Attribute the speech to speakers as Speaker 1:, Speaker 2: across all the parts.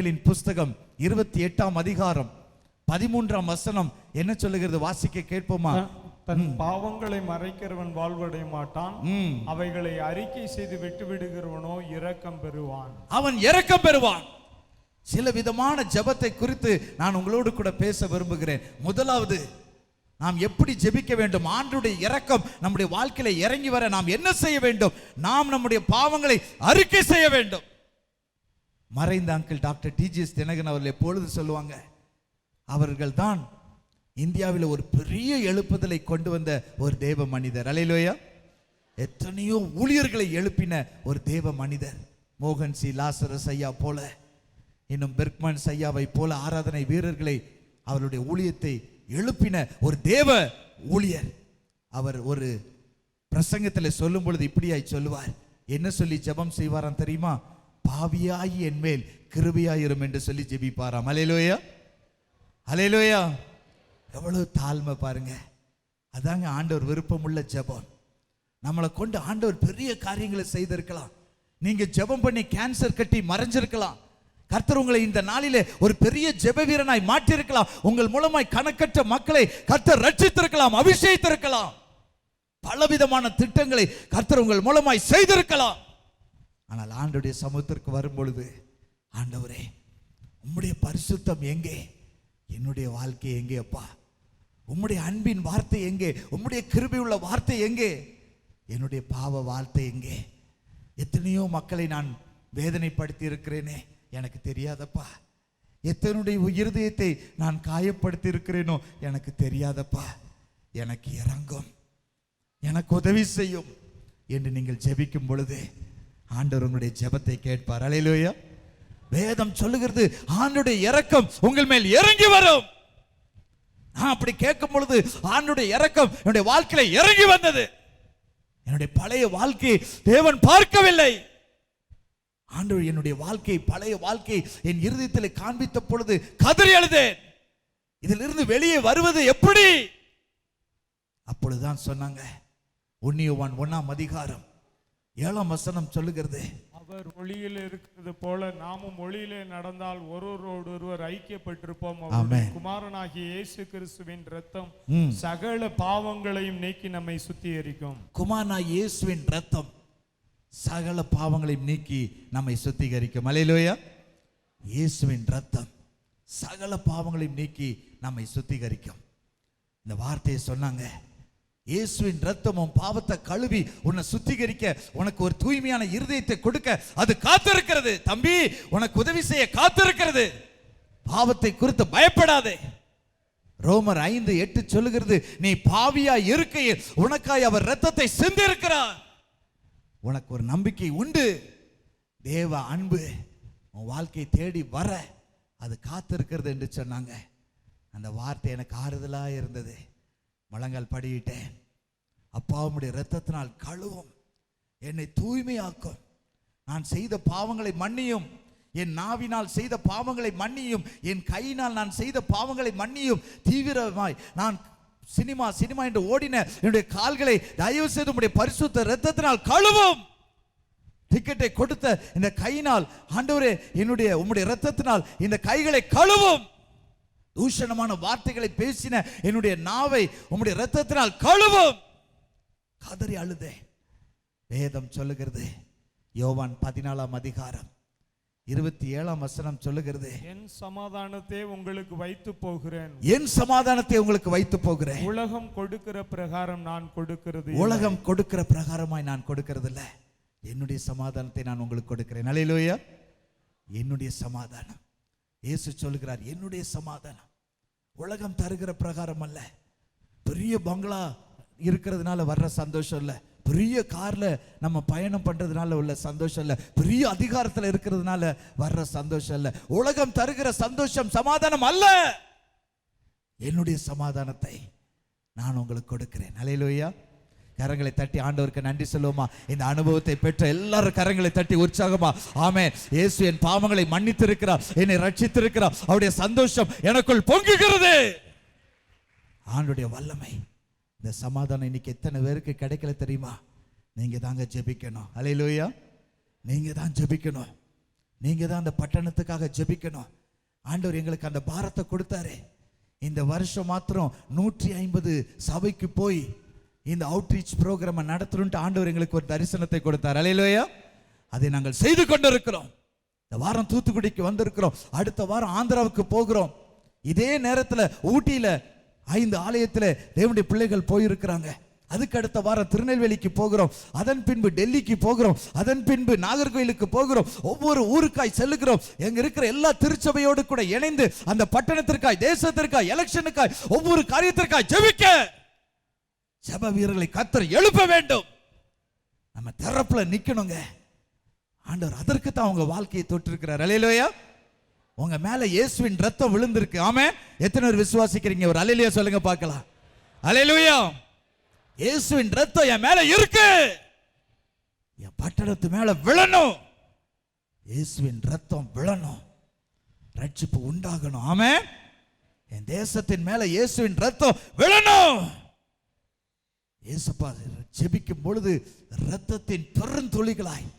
Speaker 1: நீதிமொழிகளின் புஸ்தகம் 28ஆம் அதிகாரம் 13ஆம் வசனம் என்ன சொல்லுகிறது? வாசிக்க கேட்போமா?
Speaker 2: தன் பாவங்களை மறைக்கிறவன் வாழ்வடைய மாட்டான், அவைகளை அறிக்கை செய்து விட்டு விடுகிறவனோ இரக்கம் பெறுவான்.
Speaker 1: அவன் இரக்கம் பெறுவான். சில விதமான ஜெபத்தை குறித்து நான் உங்களோடு கூட பேச விரும்புகிறேன். முதலாவது, நாம் எப்படி ஜெபிக்க வேண்டும்? ஆண்டவருடைய இரக்கம் நம்முடைய வாழ்க்கையில இறங்கி வர நாம் என்ன செய்ய வேண்டும்? நாம் நம்முடைய பாவங்களை அறிக்கை செய்ய வேண்டும். மறைந்த அங்கிள் டாக்டர் டிஜிஎஸ் தினகரன் அவர்கள் எப்பொழுது சொல்லுவாங்க, அவர்கள் தான் இந்தியாவில் ஒரு பெரிய எழுப்புதலை கொண்டு வந்த ஒரு தேவ மனிதர். அல்லேலூயா. எத்தனையோ ஊழியர்களை எழுப்பின ஒரு தேவ மனிதர். மோகன் சி லாசரஸ் ஐயா போல, இன்னும் பெர்க்மன் ஐயாவை போல ஆராதனை வீரர்களை, அவருடைய ஊழியத்தை எழுப்பின ஒரு தேவ ஊழியர். அவர் ஒரு பிரசங்கத்தில் சொல்லும் பொழுது இப்படியாய் சொல்லுவார். என்ன சொல்லி ஜெபம் செய்வாராம் தெரியுமா? பாவியாகி என் மேல் கிருபையாயிரும் என்று சொல்லி ஜெபிப்பாராம். அல்லேலூயா, அல்லேலூயா. எவ்வளவு தாழ்மை பாருங்க. அதாங்க ஆண்டவர் விருப்பமுள்ள ஜெபம். நம்மளை கொண்டு ஆண்டவர் பெரிய காரியங்களை செய்திருக்கலாம். நீங்க ஜெபம் பண்ணி கேன்சர் கட்டி மறைஞ்சிருக்கலாம். கர்த்தர் உங்களை இந்த நாளிலே ஒரு பெரிய ஜெப வீரனாய் மாற்றிருக்கலாம். உங்கள் மூலமாய் கணக்கற்ற மக்களை கர்த்தர் ரட்சித்திருக்கலாம், அபிஷேகித்திருக்கலாம். பலவிதமான திட்டங்களை கர்த்தர் உங்கள் மூலமாய் செய்திருக்கலாம். ஆனால் ஆண்டவருடைய சமூகத்திற்கு வரும் பொழுது, ஆண்டவரே உம்முடைய பரிசுத்தம் எங்கே? என்னுடைய வாழ்க்கை எங்கே அப்பா? உம்முடைய அன்பின் வார்த்தை எங்கே? உம்முடைய கிருபை உள்ள வார்த்தை எங்கே? என்னுடைய பாவ வார்த்தை எங்கே? எத்தனையோ மக்களை நான் வேதனைப்படுத்தி இருக்கிறேனே, எனக்கு தெரியாதப்பா. எத்தனுடைய இருதயத்தை நான் காயப்படுத்தி இருக்கிறேனோ எனக்கு தெரியாதப்பா. எனக்கு இறங்கும், எனக்கு உதவி செய்யும் என்று நீங்கள் ஜெபிக்கும் பொழுது ஆண்டவர் உங்களுடைய ஜெபத்தை கேட்பார். அல்லேலூயா. வேதம் சொல்லுகிறது, ஆண்டவருடைய இரக்கம் உங்கள் மேல் இறங்கி வரும். நான் அப்படி கேட்கும் பொழுது ஆண்டவருடைய இரக்கம் என்னுடைய வாழ்க்கையில இறங்கி வந்தது. என்னுடைய பழைய வாழ்க்கையை தேவன் பார்க்கவில்லை. ஆண்டவர் என்னுடைய வாழ்க்கை, பழைய வாழ்க்கை என் இருதயத்தில் காண்பித்த பொழுது கதறி அழுதேன். இதிலிருந்து வெளியே வருவது எப்படி? அப்பொழுதுதான் சொன்னாங்க, 1 யோவான் 1ஆம் அதிகாரம் 7ஆம் வசனம் சொல்லுகிறது,
Speaker 2: அவர் ஒளியில் இருக்கிறது போல நாமும் ஒளியிலே நடந்தால் ஒருவரோடு ஒருவர் ஐக்கியப்பட்டிருப்போம். குமாரனாகிய இயேசு கிறிஸ்துவின் இரத்தம் சகல பாவங்களையும் நீக்கி நம்மை சுத்திகரிக்கும்.
Speaker 1: குமாரனாகிய இயேசுவின் இரத்தம் சகல பாவங்களையும் நீக்கி நம்மை சுத்திகரிக்கும். அல்லேலூயா. இயேசுவின் இரத்தம் சகல பாவங்களையும் நீக்கி நம்மை சுத்திகரிக்கும். இந்த வார்த்தையை சொன்னாங்க. இயேசுவின் இரத்தமும் பாவத்தை கழுவி உன்னை சுத்திகரிக்க, உனக்கு ஒரு தூய்மையான இருதயத்தை கொடுக்க அது காத்திருக்கிறது. தம்பி, உனக்கு உதவி செய்ய காத்திருக்கிறது. பாவத்தை குறித்து பயப்படாதே. ரோமர் 5:8 சொல்லுகிறது, நீ பாவியா இருக்கையில் உனக்காய் அவர் இரத்தத்தை சிந்தி இருக்கிறார். உனக்கு ஒரு நம்பிக்கை உண்டு. தேவ அன்பு உன் வாழ்க்கையை தேடி வர அது காத்திருக்கிறது என்று சொன்னாங்க. அந்த வார்த்தை எனக்கு ஆறுதலா இருந்தது. முழங்கால் படியிட்டேன். அப்பாவுடைய இரத்தத்தினால் கழுவும், என்னை தூய்மையாக்கும். நான் செய்த பாவங்களை மன்னியும், என் நாவினால் செய்த பாவங்களை மன்னியும், என் கையினால் நான் செய்த பாவங்களை மன்னியும். தீவிரமாய் நான் சினிமா என்று ஓடின என்னுடைய கால்களை தயவு செய்து உம்முடைய பரிசுத்த இரத்தத்தினால் கழுவும். டிக்கெட்டை கொடுத்த இந்த கையினால் ஆண்டவரே உம்முடைய இரத்தத்தினால் இந்த கைகளை கழுவும். தூஷணமான வார்த்தைகளை பேசின என்னுடைய நாவை உம்முடைய இரத்தத்தினால் கழுவும். கதறி அழுதே. வேதம் சொல்லுகிறது, யோவான் 14ஆம் அதிகாரம் 27ஆம் வசனம் சொல்லுகிறது,
Speaker 2: என் சமாதானத்தை உங்களுக்கு வைத்து போகிறேன்.
Speaker 1: என் சமாதானத்தை உங்களுக்கு வைத்து போகிறேன்.
Speaker 2: உலகம் கொடுக்கிற பிரகாரம் நான் கொடுக்கிறது.
Speaker 1: உலகம் கொடுக்கிற பிரகாரமாய் நான் கொடுக்கிறது இல்ல. என்னுடைய சமாதானத்தை நான் உங்களுக்கு கொடுக்கிறேன். அல்லேலூயா. என்னுடைய சமாதானம். இயேசு சொல்லுகிறார், என்னுடைய சமாதானம். உலகம் தருகிற பிரகாரம் அல்ல. பெரிய பங்களா இருக்கிறதுனால வர்ற சந்தோஷம் இல்ல, பெரிய கார்ல நம்ம பயணம் பண்றதுனால உள்ள சந்தோஷம் இல்ல, பெரிய அதிகாரத்தில் இருக்கிறதுனால வர்ற சந்தோஷம் இல்ல. உலகம் தருகிற சந்தோஷம் சமாதானம் அல்ல. என்னுடைய சமாதானத்தை நான் உங்களுக்கு கொடுக்கிறேன். அல்லேலூயா. கரங்களை தட்டி ஆண்டவருக்கு நன்றி சொல்லுவோமா? இந்த அனுபவத்தை பெற்ற எல்லாரும் கரங்களை தட்டி உற்சாகமா ஆமென். இயேசு என் பாவங்களை மன்னித்திருக்கிறார், என்னை ரட்சித்திருக்கிறார். அவருடைய சந்தோஷம் எனக்குள் பொங்குகிறது. ஆண்டவருடைய வல்லமை, இந்த சமாதானம் இன்னைக்கு எத்தனை பேருக்கு கிடைக்கல தெரியுமா? நீங்க தாங்க ஜெபிக்கணும். அல்லேலூயா. நீங்க தான் ஜெபிக்கணும். நீங்க தான் அந்த பட்டணத்துக்காக ஜெபிக்கணும். ஆண்டவர் எங்களுக்கு அந்த பாரத்தை கொடுத்தாரு. இந்த வருஷம் மாத்திரம் 150 சபைக்கு போய் இந்த அவுட்ரீச் ப்ரோக்ராமை நடத்தணும்ட்டு ஆண்டவர் எங்களுக்கு ஒரு தரிசனத்தை கொடுத்தார். அல்லேலூயா. அதை நாங்கள் செய்து கொண்டிருக்கிறோம். இந்த வாரம் தூத்துக்குடிக்கு வந்திருக்கிறோம். அடுத்த வாரம் ஆந்திராவுக்கு போகிறோம். இதே நேரத்தில் ஊட்டியில 5 ஆலயத்தில் தேவனுடைய பிள்ளைகள் போயிருக்கிறாங்க. அதுக்கு அடுத்த வாரம் திருநெல்வேலிக்கு போகிறோம். அதன் பின்பு டெல்லிக்கு போகிறோம். அதன் பின்பு நாகர்கோயிலுக்கு போகிறோம். ஒவ்வொரு ஊருக்காய் செல்லுகிறோம். எங்க இருக்கிற எல்லா திருச்சபையோடு கூட இணைந்து அந்த பட்டணத்திற்காய், தேசத்திற்காய், எலெக்ஷனுக்காய், ஒவ்வொரு காரியத்திற்காய் ஜெபிக்க ஜெப வீரர்களை கர்த்தர் எழுப்ப வேண்டும். நம்ம தரப்புல நிக்கணுங்க. ஆண்டவர் அதற்கு தான் உங்க வாழ்க்கையை தொட்டிருக்கிறார். அல்லேலூயா. உங்க மேல இயேசுவின் ரத்தம் விழுந்திருக்கு. ஆமென். எத்தனை பேர் விசுவாசிக்கிறீங்க? ஒரு அல்லேலூயா சொல்லுங்க பார்க்கலாம். அல்லேலூயா. இயேசுவின் ரத்தம் என் மேல இருக்கு. என் பட்டணத்து மேல விழணும். இயேசுவின் ரத்தம் விழணும். ரட்சிப்பு உண்டாகணும். ஆமென். என் தேசத்தின் மேல இயேசுவின் ரத்தம் விழணும். இயேசுப்பா ஜெபிக்கும் பொழுது ரத்தத்தின் பெருந்துளிகளாய்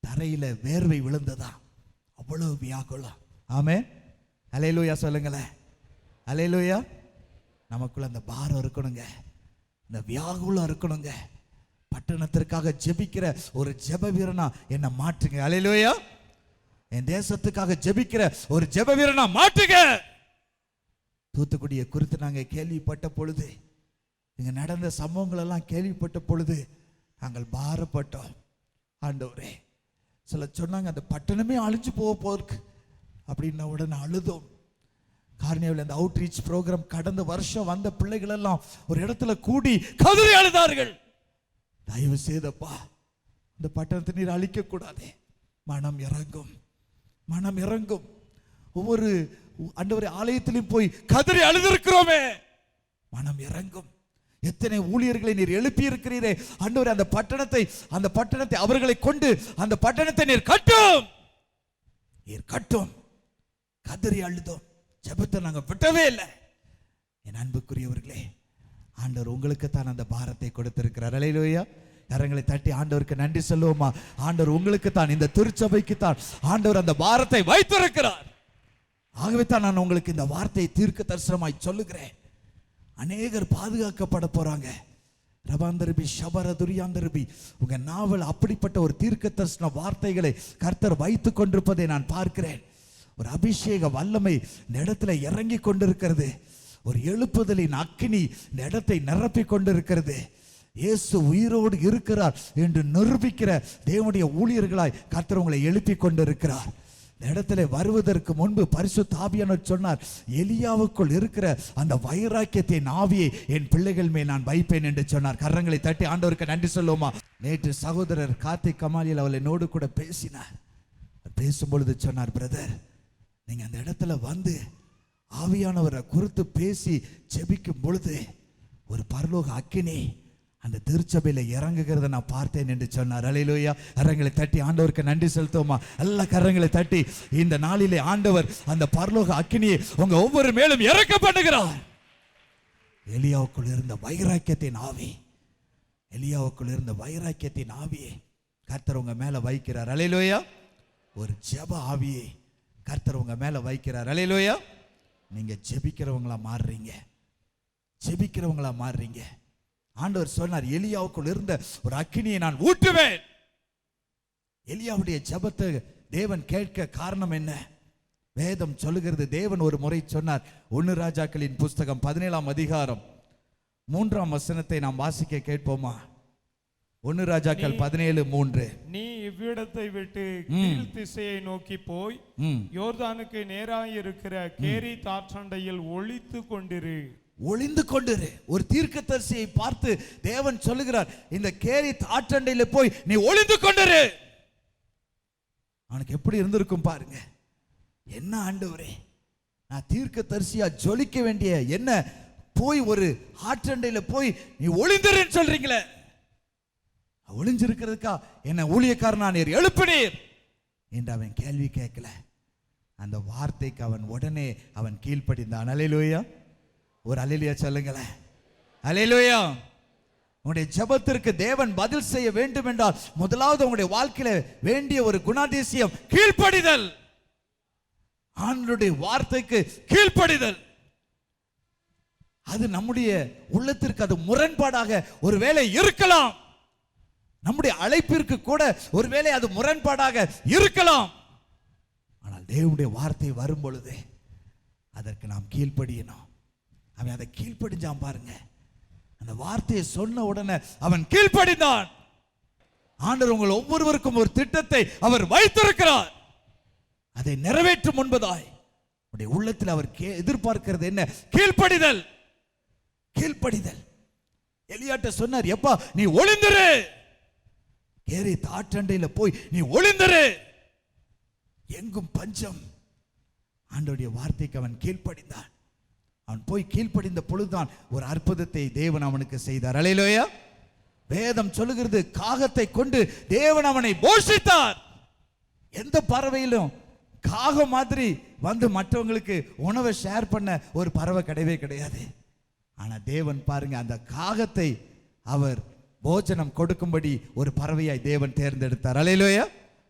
Speaker 1: தரையில வேர்வை விழுந்ததா, அவ்வளவு வியாகுலம். ஆமென். அல்லேலூயா சொல்லுங்களேன். அல்லேலூயா. நமக்குள்ள அந்த பாரம் இருக்கணுங்க, இந்த வியாகுலம் இருக்கணுங்க. பட்டணத்திற்காக ஜெபிக்கிற ஒரு ஜெப வீரனா என்ன மாற்றுங்க. அல்லேலூயா. என் தேசத்துக்காக ஜெபிக்கிற ஒரு ஜெப வீரனா மாற்றுங்க. தூத்துக்குடியை குறித்து நாங்க கேள்விப்பட்ட பொழுது, இங்க நடந்த சம்பவங்கள் எல்லாம் கேள்விப்பட்ட பொழுது நாங்கள் பாரப்பட்டோம். ஆண்டவரே, சில சொன்னாங்க அந்த பட்டணமே அழிஞ்சு போறதுக்கு அப்படின்ன உடனே அழுதோம். கார்னிவல் அந்த அவுட்ரீச் ப்ரோக்ராம் கடந்த வருஷம் வந்த பிள்ளைகள் எல்லாம் ஒரு இடத்துல கூடி கதறி அழுதார்கள். தயவு செய்தப்பா இந்த பட்டணத்தை நீர் அழிக்க கூடாதே. மனம் இறங்கும், மனம் இறங்கும். ஒவ்வொரு ஆண்டவரே ஆலயத்திலும் போய் கதறி அழுதிருக்கிறோமே, மனம் இறங்கும். எத்தனை ஊழியர்களை நீர் எழுப்பி இருக்கிறீரே ஆண்டவரே, அந்த பட்டணத்தை அவர்களை கொண்டு அந்த பட்டணத்தை நீர் கட்டும், நீர் கட்டும். கதறி அழுதோம். ஜெபத்தை நாங்க விட்டவே இல்லை. என் அன்புக்குரியவர்களே, ஆண்டவர் உங்களுக்கு தான் அந்த பாரத்தை கொடுத்திருக்கிறார். அல்லேலூயா. கரங்களை தட்டி ஆண்டவருக்கு நன்றி சொல்லுவோமா? ஆண்டவர் உங்களுக்கு தான், இந்த திருச்சபைக்கு தான் ஆண்டவர் அந்த பாரத்தை வைத்திருக்கிறார். ஆகவே தான் நான் உங்களுக்கு இந்த வார்த்தையை தீர்க்க தரிசனமாய் சொல்லுகிறேன். அநேகர் பாதுகாக்கப்பட போறாங்க. ரபாந்தரபி ஷபர துரியாந்தரபி, உங்க நாவல் அப்படிப்பட்ட ஒரு தீர்க்க தரிசன வார்த்தைகளை கர்த்தர் வைத்து கொண்டிருப்பதை நான் பார்க்கிறேன். ஒரு அபிஷேக வல்லமை இந்த இடத்துல இறங்கி கொண்டிருக்கிறது. ஒரு எழுப்புதலின் அக்கினி இந்த இடத்தை நிரப்பி கொண்டிருக்கிறது. இயேசு உயிரோடு இருக்கிறார் என்று நிரூபிக்கிற தேவனுடைய ஊழியர்களாய் கர்த்தர் உங்களை எழுப்பி கொண்டிருக்கிறார். இந்த இடத்துல வருவதற்கு முன்பு பரிசுத்த ஆவியானவர் சொன்னார், எலியாவுக்குள் இருக்கிற அந்த வைராக்கியத்தின் ஆவியை என் பிள்ளைகள் மேல் நான் வைப்பேன் என்று சொன்னார். கரங்களை தட்டி ஆண்டவருக்கு நன்றி சொல்லுவோமா? நேற்று சகோதரர் கார்த்திக் கமாலியில் அவள் என்னோடு கூட பேசினார். பேசும்பொழுது சொன்னார், பிரதர், நீங்க அந்த இடத்துல வந்து ஆவியானவரை குறித்து பேசி ஜெபிக்கும் பொழுது ஒரு பரலோக அக்கினி அந்த திருச்சபையில இறங்குகிறத நான் பார்த்தேன் என்று சொன்னார். அல்லேலூயா. கரங்களை தட்டி ஆண்டவருக்கு நன்றி செலுத்துவோமா? எல்லா கரங்களை தட்டி இந்த நாளிலே ஆண்டவர் அந்த பரலோக அக்கினியை உங்க ஒவ்வொரு மேலும் இறக்க பண்ணுகிறார். எலியாவுக்குள் இருந்த வைராக்கியத்தின் ஆவி, எலியாவுக்குள் இருந்த வைராக்கியத்தின் ஆவியை கர்த்தர் உங்க மேல வைக்கிறார். அல்லேலூயா. ஒரு ஜெப ஆவியை கர்த்தர் உங்க மேல வைக்கிறார். அல்லேலூயா. நீங்க ஜெபிக்கிறவங்களா மாறுறீங்க, ஜெபிக்கிறவங்களா மாறுறீங்க. ஆண்டவர் சொன்னார், எலியாவுக்குள் இருந்த ஒரு அக்கினியை நான் ஊட்டுவேன். எலியாவுடைய ஜெபத்தை தேவன் கேட்க காரணம் என்ன? வேதம் சொல்லுகிறது, தேவன் ஒரு முறை சொன்னார். 1 ராஜாக்களின் புஸ்தகம் 17ஆம் அதிகாரம் 3ஆம் வசனத்தை நாம் வாசிக்க கேட்போமா? 1 ராஜாக்கள் 17:3.
Speaker 2: நீ இவ்விடத்தை விட்டு கீழ் திசையை நோக்கி போய் யோர்தானுக்கு நேராய் இருக்கிற கேரித் ஆற்றண்டையில் ஒளித்து கொண்டிரு.
Speaker 1: ஒளிந்து கொண்டிரு. ஒரு தீர்க்கதரிசியை பார்த்து தேவன் சொல்லுகிறார், இந்த கேரித் ஆற்றண்டையில போய் நீ ஒளிந்து கொண்டிரு. அவனுக்கு எப்படி இருந்திருக்கும் பாருங்க. என்ன ஆண்டவரே, நான் தீர்க்கதரிசியா ஜொலிக்க வேண்டிய என்ன போய் ஒரு ஆற்றண்டையில போய் நீ ஒளிந்துருன்னு சொல்றீங்களே, ஒளிஞ்சிருக்கிறதுக்கா என்ன ஊழியக்காரனா நீர் எழுப்பினீர் என்று அவன் கேள்வி கேட்கல. அந்த வார்த்தைக்கு அவன் உடனே அவன் கீழ்ப்படிந்தான். அல்லேலூயா. ஒரு அல்லேலூயா சொல்லுங்களேன். அல்லேலூயா. உங்களுடைய ஜெபத்திற்கு தேவன் பதில் செய்ய வேண்டும் என்றால் முதலாவது உங்களுடைய வாழ்க்கையில வேண்டிய ஒரு குணாதிசயம் கீழ்ப்படிதல். ஆண்டவருடைய வார்த்தைக்கு கீழ்ப்படிதல். அது நம்முடைய உள்ளத்திற்கு அது முரண்பாடாக ஒருவேளை இருக்கலாம். நம்முடைய அழைப்பிற்கு கூட ஒருவேளை அது முரண்பாடாக இருக்கலாம். ஆனால் தேவனுடைய வார்த்தை வரும் பொழுது அதற்கு நாம் கீழ்ப்படியணும். அவன் அதை கீழ்ப்படிஞ்சான் பாருங்க. அந்த வார்த்தையை சொன்ன உடனே அவன் கீழ்ப்படிந்தான். ஆண்டவர் உங்கள் ஒவ்வொருவருக்கும் ஒரு திட்டத்தை அவர் வைத்திருக்கிறார். அதை நிறைவேற்றும் முன்பதாய் உடைய உள்ளத்தில் அவர் எதிர்பார்க்கிறது என்ன? கீழ்ப்படிதல். கீழ்ப்படிதல். எலியாட்ட சொன்னார், எப்பா நீ ஒளிந்திரு, கேரி தாற்றண்டையில போய் நீ ஒளிந்திரு, எங்கும் பஞ்சம். ஆண்டவருடைய வார்த்தைக்கு அவன் கீழ்ப்படிந்தான். அவன் போய் கீழ்ப்படிந்த பொழுதுதான் ஒரு அற்புதத்தை தேவன் அவனுக்கு செய்தார். அல்லேலூயா. வேதம் சொல்லுகிறது, காகத்தை கொண்டு தேவன் அவனை போஷித்தார். எந்த பறவையிலும் காகம் மாதிரி வந்து மற்றவங்களுக்கு உணவை ஷேர் பண்ண ஒரு பறவை கிடையவே கிடையாது. ஆனா தேவன் பாருங்க, அந்த காகத்தை அவர் போஜனம் கொடுக்கும்படி ஒரு பறவையாய் தேவன் தேர்ந்தெடுத்தார். அல்லேலூயா.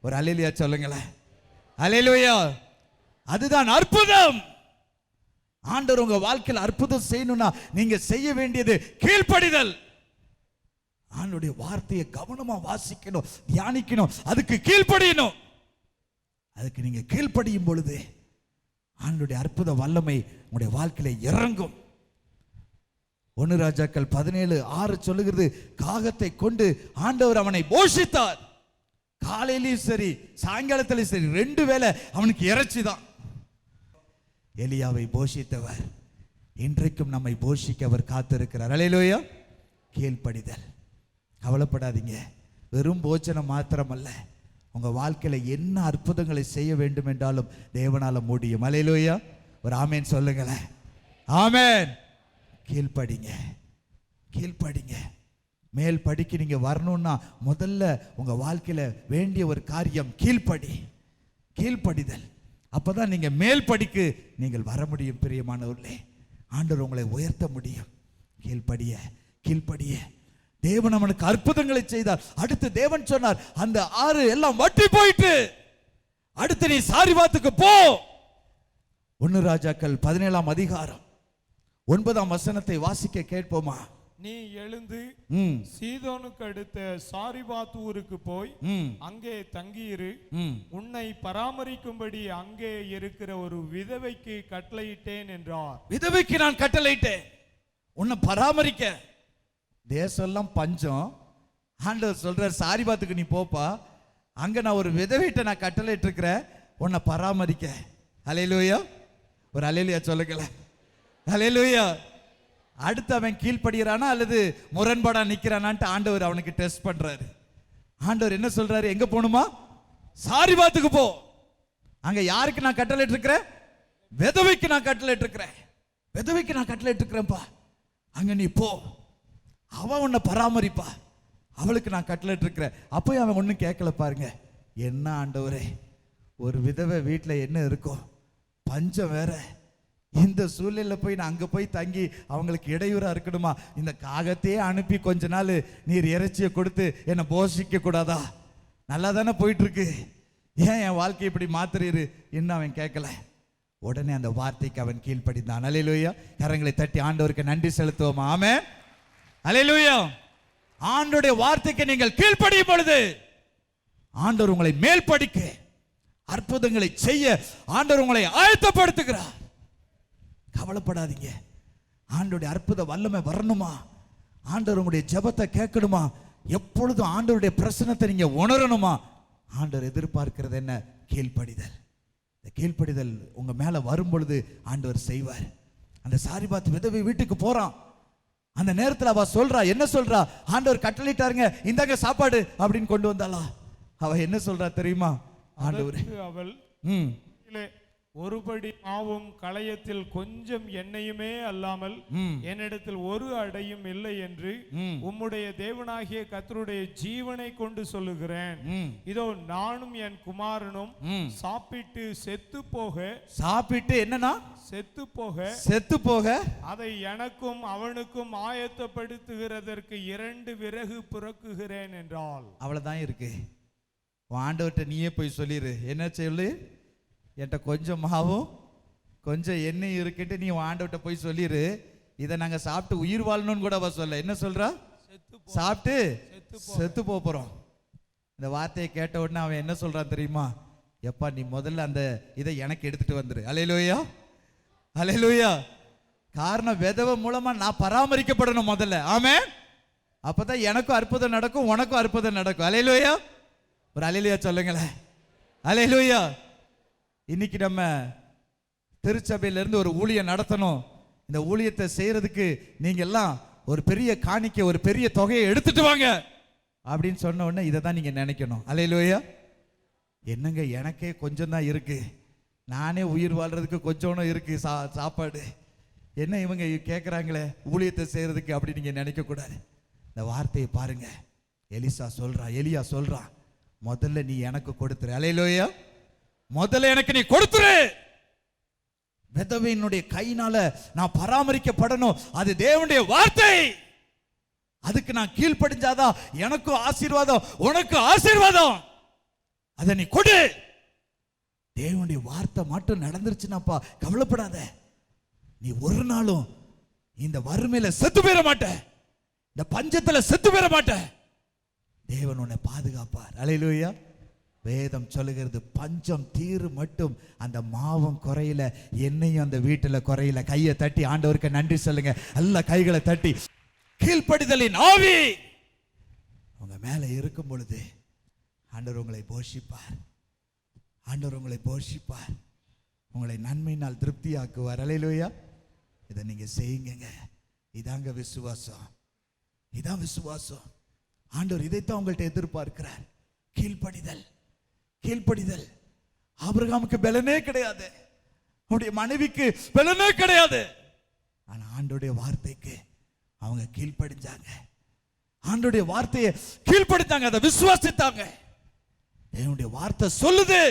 Speaker 1: ஒரு அல்லேலூயா சொல்லுங்களேன். அல்லேலூயா. அதுதான் அற்புதம். ஆண்டவர் உங்க வாழ்க்கையில் அற்புதம் செய்யணும்னா நீங்க செய்ய வேண்டியது கீழ்ப்படிதல். ஆண்டவருடைய வார்த்தையை கவனமா வாசிக்கணும், தியானிக்கணும், அதுக்கு கீழ்ப்படியணும். அதுக்கு நீங்க கீழ்ப்படியும் பொழுது ஆண்டவருடைய அற்புத வல்லமை உங்களுடைய வாழ்க்கையில இறங்கும். 1 ராஜாக்கள் 17:6 சொல்லுகிறது, காகத்தை கொண்டு ஆண்டவர் அவனை போஷித்தார். காலையிலும் சரி சாயங்காலத்திலும் சரி 2 வேளை அவனுக்கு இறைச்சி தான். எலியாவை போஷித்தவர் இன்றைக்கும் நம்மை போஷிக்க அவர் காத்திருக்கிறார். அல்லேலூயா. கீழ்ப்படிதல். கவலைப்படாதீங்க, வெறும் போஜனம் மாத்திரமல்ல, உங்க வாழ்க்கையில என்ன அற்புதங்களை செய்ய வேண்டும் என்றாலும் தேவனால முடியும். அல்லேலூயா. ஒரு ஆமேன் சொல்லுங்களேன். ஆமேன். கீழ்ப்படிங்க, கீழ்ப்படிங்க. மேல் படிக்க நீங்க வரணும்னா முதல்ல உங்க வாழ்க்கையில வேண்டிய ஒரு காரியம் கீழ்ப்படி, கீழ்ப்படிதல். அப்பதான் நீங்க மேல் படிக்கு நீங்கள் வர முடியும். பிரியமானவர்களே, ஆண்டவர் உங்களை உயர்த்த முடியும். கீழ்ப்படிய, கீழ்ப்படிய. தேவன் அவனுக்கு அற்புதங்களை செய்தார். அடுத்து தேவன் சொன்னார், அந்த ஆறு எல்லாம் வற்றி போயிட்டு அடுத்து நீ சாரிபாத்துக்கு போ. 1 ராஜாக்கள் 17:9 வாசிக்க கேட்போமா?
Speaker 2: நீ எழுந்து சீதோனுக்கு அடுத்த சாரிபாத் ஊருக்கு போய் அங்கே தங்கியிரு. உன்னை பராமரிக்கும்படி அங்கே இருக்கிற ஒரு விதவைக்கு கட்டளையிட்டேன் என்றார்.
Speaker 1: விதவைக்கு நான் கட்டளையிட்டேன் உன்னை பராமரிக்க. தேசம்லாம் பஞ்சம். ஆண்டவர் சொல்றார், சாரிபாத்துக்கு நீ போப்பா, அங்க நான் ஒரு விதவைட்ட நான் கட்டளையிட்டு இருக்கிறேன் உன்னை பராமரிக்க. அல்லேலூயா. ஒரு அல்லேலூயா சொல்லுங்களேன். அல்லேலூயா. அடுத்து அவன் கீழ்ப்படுகிறானா அல்லது முரண்பாடா நிக்கிறானான்ட்டு ஆண்டவர் அவனுக்கு டெஸ்ட் பண்றாரு. ஆண்டவர் என்ன சொல்றாரு? எங்க போணுமா? சாரிபாத்துக்கு போ. அங்க யாருக்கு நான் கட்டளையிட்டு இருக்கிறேன்? விதவைக்கு நான் கட்டளையிட்டு இருக்கிறேன். விதவைக்கு நான் கட்டளையிட்டு இருக்கிறேன்ப்பா, அங்க நீ போ, அவன் உன்னை பராமரிப்பா, அவளுக்கு நான் கட்டளையிட்டு இருக்கிறேன். அப்போ அவன் ஒன்றும் கேட்கல. பாருங்க, என்ன ஆண்டவரே, ஒரு விதவை வீட்டில் என்ன இருக்கும், பஞ்சம் வேற, இந்த சூழ்நிலையில் போய் நான் அங்கே போய் தங்கி அவங்களுக்கு இடையூறாக இருக்கணுமா? இந்த காகத்தையே அனுப்பி கொஞ்ச நாள் நீர் இறைச்சியை கொடுத்து என்னை போஷிக்க கூடாதா? நல்லா தானே போயிட்டு இருக்கு, ஏன் என் வாழ்க்கை இப்படி மாத்துறீரு? இன்னும் அவன் கேட்கல. உடனே அந்த வார்த்தைக்கு அவன் கீழ்ப்படிந்தான். அல்லேலூயா. கரங்களை தட்டி ஆண்டவருக்கு நன்றி செலுத்துவோமா? ஆமென். அல்லேலூயா. ஆண்டவருடைய வார்த்தைக்கு நீங்கள் கீழ்ப்படியும் பொழுது ஆண்டவர் உங்களை மேல் படிக்க, அற்புதங்களை செய்ய ஆண்டவர் உங்களை ஆயத்தப்படுத்துகிறார். கவலைப்படாதீங்க. ஆண்டவருடைய அற்புத வல்லமை வரணுமா? ஆண்டவர் உங்களுடைய ஜெபத்தை கேட்கணுமா? எப்பொழுதும் ஆண்டவருடைய பிரசன்னத்தை நீங்க உணரணுமா? ஆண்டவர் எதிர்பார்க்கிறது என்ன? கீழ்ப்படிதல். இந்த கீழ்ப்படிதல் உங்க மேல வரும் பொழுது ஆண்டவர் செய்வார். அந்த சாரிபாத் விதவை வீட்டுக்கு போறான். அந்த நேரத்தில் அவ சொல்றா, என்ன சொல்றா? ஆண்டவர் கட்டளையிட்டாருங்க, இந்தாங்க சாப்பாடு அப்படின்னு கொண்டு வந்தாளா? அவ என்ன சொல்றா தெரியுமா? ஆண்டவர்
Speaker 2: அவள் ஒருபடி மாவும் களையத்தில் கொஞ்சம் எண்ணெயுமே அல்லாமல் என்னிடத்தில் ஒரு அடையும் இல்லை என்று உம்முடைய தேவனாகிய கர்த்தருடைய ஜீவனை கொண்டு சொல்லுகிறேன். இதோ நானும் என் குமாரனும் சாப்பிட்டு
Speaker 1: என்னன்னா
Speaker 2: செத்து போக அதை எனக்கும் அவனுக்கும் ஆயத்தப்படுத்துகிறதற்கு 2 விறகு புறக்குகிறேன் என்றால்.
Speaker 1: அவ்வளவுதான் இருக்கு. ஆண்டவர்கிட்ட நீயே போய் சொல்லிரு. என்ன சொல்லு? என்கிட்ட கொஞ்சம் மாவும் கொஞ்சம் எண்ணெய் இருக்குட்டு நீ ஆண்டவர்கிட்ட போய் சொல்லிரு. இதை நாங்க சாப்பிட்டு உயிர் வாழணும்னு கூட அவ சொல்ல. என்ன சொல்றா? சாப்பிட்டு செத்து போறோம். இந்த வார்த்தையை கேட்ட உடனே அவன் என்ன சொல்றான் தெரியுமா? எப்பா நீ முதல்ல அந்த இதை எனக்கு எடுத்துட்டு வந்துரு. அல்லேலூயா, அல்லேலூயா. காரணம் விதவை மூலமா நான் பராமரிக்கப்படணும் முதல்ல. ஆமென். அப்பதான் எனக்கும் அற்புதம் நடக்கும், உனக்கும் அற்புதம் நடக்கும். அல்லேலூயா. ஒரு அல்லேலூயா சொல்லுங்களேன். அல்லேலூயா. இன்னைக்கு நம்ம திருச்சபையில இருந்து ஒரு ஊழியம் நடத்தணும். இந்த ஊழியத்தை செய்யறதுக்கு நீங்க எல்லாம் ஒரு பெரிய காணிக்கை, ஒரு பெரிய தொகையை எடுத்துட்டு வாங்க அப்படின்னு சொன்ன உடனே இதை தான் நீங்க நினைக்கணும். அல்லேலூயா. என்னங்க எனக்கே கொஞ்சம் தான் இருக்கு, நானே உயிர் வாழ்றதுக்கு கொஞ்சம் இருக்கு சாப்பாடு, என்ன இவங்க கேட்குறாங்களே ஊழியத்தை செய்யறதுக்கு அப்படி நீங்க நினைக்க கூடாது. இந்த வார்த்தையை பாருங்க. எலியா சொல்றான் முதல்ல நீ எனக்கு கொடுத்துரு. அல்லேலூயா. முதல்ல எனக்கு நீ கொடுத்துரு. விதவையினுடைய கையினால நான் பராமரிக்கப்படணும். அது தேவனுடைய வார்த்தை. அதுக்கு நான் கீழ்ப்படிஞ்சாதான் எனக்கும் ஆசீர்வாதம், உனக்கு ஆசீர்வாதம். அதை நீ கொடு. தேவனுடைய வார்த்தை மட்டும் நடந்துருச்சுனாப்பா கவலைப்படாத. நீ ஒரு நாளும் இந்த வறுமையில செத்து போயிட மாட்ட, இந்த பஞ்சத்துல செத்து போயிட மாட்ட. தேவன் உன்னை பாதுகாப்பார். அல்லேலூயா. வேதம் சொல்லுகிறது பஞ்சம் தீரு மட்டும் அந்த மாவும் குறையில, எண்ணெயும் அந்த வீட்டுல குறையில. கையை தட்டி ஆண்டவருக்கு நன்றி சொல்லுங்க. எல்லா கைகளை தட்டி. கீழ்ப்படிதலின் ஆவி உங்க மேல இருக்கும் பொழுது ஆண்டவர் உங்களை போஷிப்பார். ஆண்டவர் உங்களை போஷிப்பார். உங்களை நன்மையினால் திருப்தியாக்குவார். அல்லேலூயா. இதை நீங்க செய்யுங்க. இதாங்க விசுவாசம். இதான் விசுவாசம். ஆண்டவர் இதைத்தான் உங்கள்கிட்ட எதிர்பார்க்கிறார். கீழ்ப்படிதல். ஆபிரகாமுக்கு பலனே கிடையாது, அவருடைய மனைவிக்கு பலனே கிடையாது. ஆனா ஆண்டவருடைய வார்த்தைக்கு அவங்க கீழ்ப்படிஞ்சாங்க. ஆண்டவருடைய வார்த்தையை கீழ்ப்படித்தாங்க, அதை விசுவாசித்தாங்க. தேவனுடைய வார்த்தை சொல்லுது,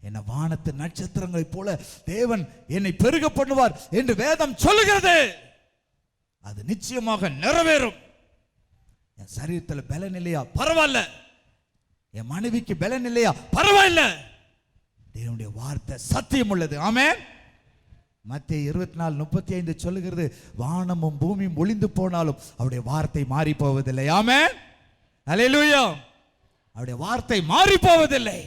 Speaker 1: என்ன வானத்து நட்சத்திரங்களை போல தேவன் என்னை பெருக பண்ணுவார் என்று வேதம் சொல்லுகிறது. அது நிச்சயமாக நிறைவேறும். என் சரீரத்தில் பலன் இல்லையா பரவாயில்ல, என் மனைவிக்கு பலன் இல்லையா பரவாயில்ல, தேவனுடைய வார்த்தை சத்தியம் உள்ளது. ஆமென். மத்தேயு 24:35 சொல்லுகிறது, வானமும் பூமியும் ஒளிந்து போனாலும் அவருடைய வார்த்தை மாறி போவதில்லை. ஆமென். அல்லேலூயா. அவருடைய வார்த்தை மாறி போவதில்லை.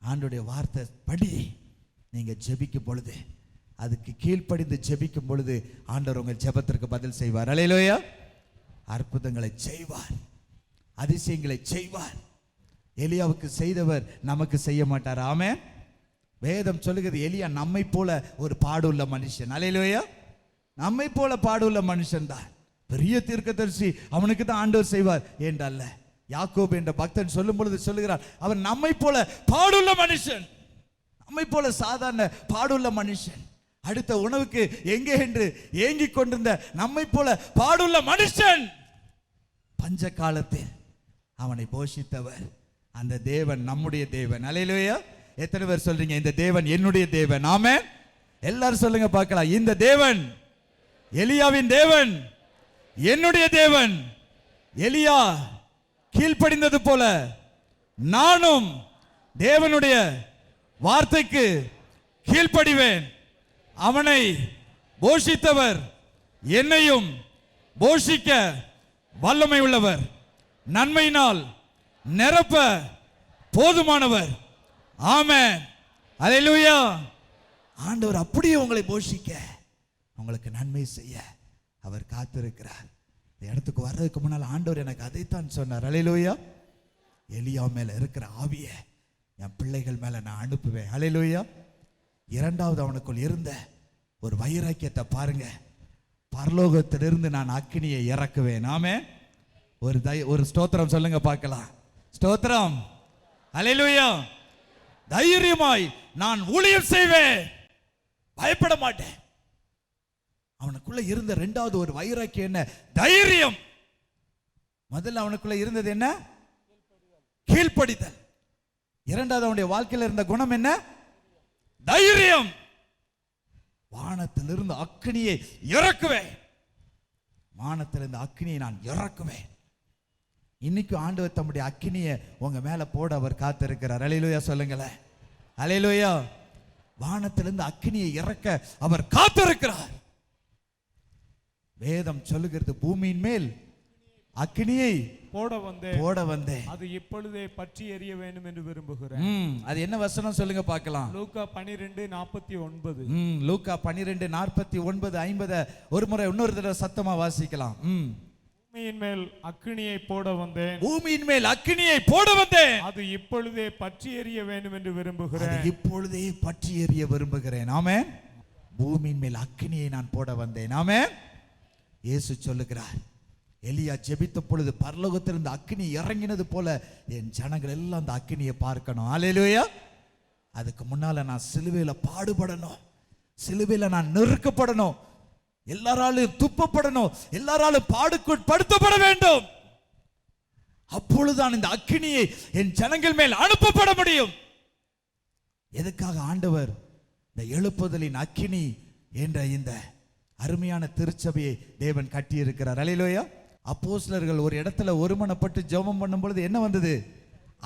Speaker 1: ஆண்டவருடைய வார்த்தை படி நீங்க ஜெபிக்கும் பொழுது, அதுக்கு கீழ்ப்படிந்து ஜெபிக்கும் பொழுது ஆண்டவர் உங்கள் ஜெபத்திற்கு பதில் செய்வார். அல்லேலூயா. அற்புதங்களை செய்வார், அதிசயங்களை செய்வார். எலியாவுக்கு செய்தவர் நமக்கு செய்ய மாட்டார். ஆமென். வேதம் சொல்லுகிறது எலியா நம்மை போல ஒரு பாடுள்ள மனுஷன். அல்லேலூயா. நம்மை போல பாடுள்ள மனுஷன் தான். பெரிய தீர்க்கதரிசி அவனுக்கு தான் ஆண்டவர் செய்வார் என்றல்ல. யாக்கோபு என்ற பக்தன் சொல்லும் பொழுது சொல்லுகிறார், அவர் நம்மை போல பாடுள்ள மனுஷன், நம்மை போல சாதாரண பாடுள்ள மனுஷன். அடுத்த உணவுக்கு எங்கே என்று ஏங்கிக் கொண்டிருந்த நம்மை போல பாடுள்ள மனுஷன். பஞ்ச காலத்தில் அவனை போஷித்தவர் அந்த தேவன் நம்முடைய தேவன். அல்லேலூயா. எத்தனை பேர் சொல்றீங்க இந்த தேவன் என்னுடைய தேவன்? ஆமென். எல்லாரும் சொல்லுங்க பார்க்கலாம். இந்த தேவன் எலியாவின் தேவன், என்னுடைய தேவன். எலியா கீழ்ப்படிந்தது போல நானும் தேவனுடைய வார்த்தைக்கு கீழ்ப்படிவேன். அவனை போஷித்தவர் என்னையும் போஷிக்க வல்லமை உள்ளவர், நன்மையினால் நிரப்ப போதுமானவர். ஆமென். அல்லேலூயா. ஆண்டவர் அப்படியே உங்களை போஷிக்க, உங்களுக்கு நன்மை செய்ய அவர் காத்திருக்கிறார். இந்த இடத்துக்கு வர்றதுக்கு முன்னால் ஆண்டவர் எனக்கு அதைத்தான் சொன்னார். அல்லேலூயா. எலியா மேல இருக்கிற ஆவியை என் பிள்ளைகள் மேல நான் அனுப்புவேன். அல்லேலூயா. இரண்டாவது அவனுக்குள் இருந்த ஒரு வைராக்கியத்தை பாருங்க. பரலோகத்திலிருந்து நான் அக்கினியை இறக்குவேன். ஆமென். ஒரு ஸ்தோத்திரம் சொல்லுங்க பார்க்கலாம். ஸ்தோத்திரம். அல்லேலூயா. தைரியமாய் நான் ஊழியம் செய்வேன், பயப்பட மாட்டேன். அவனுக்குள்ள இருந்த இரண்டாவது ஒரு வைராக்கியம் என்ன? தைரியம். முதல்ல அவனுக்குள்ள இருந்தது என்ன? கீழ்ப்படிதல். இரண்டாவது அவனுடைய வாழ்க்கையில் இருந்த குணம் என்ன? தைரியம். வானத்திலிருந்து அக்கினியை இறக்குவேன், வானத்திலிருந்து அக்கினியை நான் இறக்குவேன். இன்னைக்கு ஆண்டவர் தம்முடைய அக்கினியை உங்க மேல போட அவர் காத்திருக்கிறார். அல்லேலூயா சொல்லுங்களேன். அல்லேலூயா. வானத்திலிருந்து அக்கினியை இறக்க அவர் காத்திருக்கிறார். வேதம் சொல்லுகிறது, பூமியின் மேல் அக்கினியை போட வந்தேன்,
Speaker 2: அது இப்பொழுதே பற்றி எரிய வேண்டும் என்று விரும்புகிறேன்.
Speaker 1: அது என்ன வசனம் சொல்லுங்க பார்க்கலாம்.
Speaker 2: லூக்கா 12:49.
Speaker 1: லூக்கா 12:49, 50 ஒரு முறை இன்னொரு தடவை சத்தமா வாசிக்கலாம்.
Speaker 2: பூமியின் மேல் அக்கினியை போட வந்தேன்,
Speaker 1: பூமியின் மேல் அக்கினியை போட வந்தேன்,
Speaker 2: அது இப்பொழுதே பற்றி எரிய வேண்டும் என்று விரும்புகிறேன்.
Speaker 1: இப்பொழுதே பற்றி எரிய விரும்புகிறேன். ஆமென். பூமியின் மேல் அக்கினியை நான் போட வந்தேன். ஆமென். இயேசு சொல்லுகிறார், எலியா ஜெபித்த பொழுது பரலோகத்திலிருந்து அக்கினி இறங்கினது போல என் ஜனங்கள் எல்லாம் அந்த அக்கினியை பார்க்கணும். அல்லேலூயா. அதுக்கு முன்னால நான் சிலுவையில பாடுபடணும், சிலுவையில நான் நெருக்கப்படணும், எல்லாராலும் துப்பப்படணும், எல்லாராலும் பாடுபடுத்தப்பட வேண்டும். அப்பொழுதுதான் இந்த அக்கினியை என் ஜனங்கள் மேல் அனுப்பப்பட முடியும். எதுக்காக ஆண்டவர் இந்த எழுப்புதலின் அக்கினி என்ற இந்த அருமையான திருச்சபையை தேவன் கட்டி இருக்கிறார். அல்லேலூயா. அப்போஸ்தலர்கள் ஒரு இடத்துல ஒருமனப்பட்டு ஜெபம் பண்ணும் பொழுது என்ன வந்தது?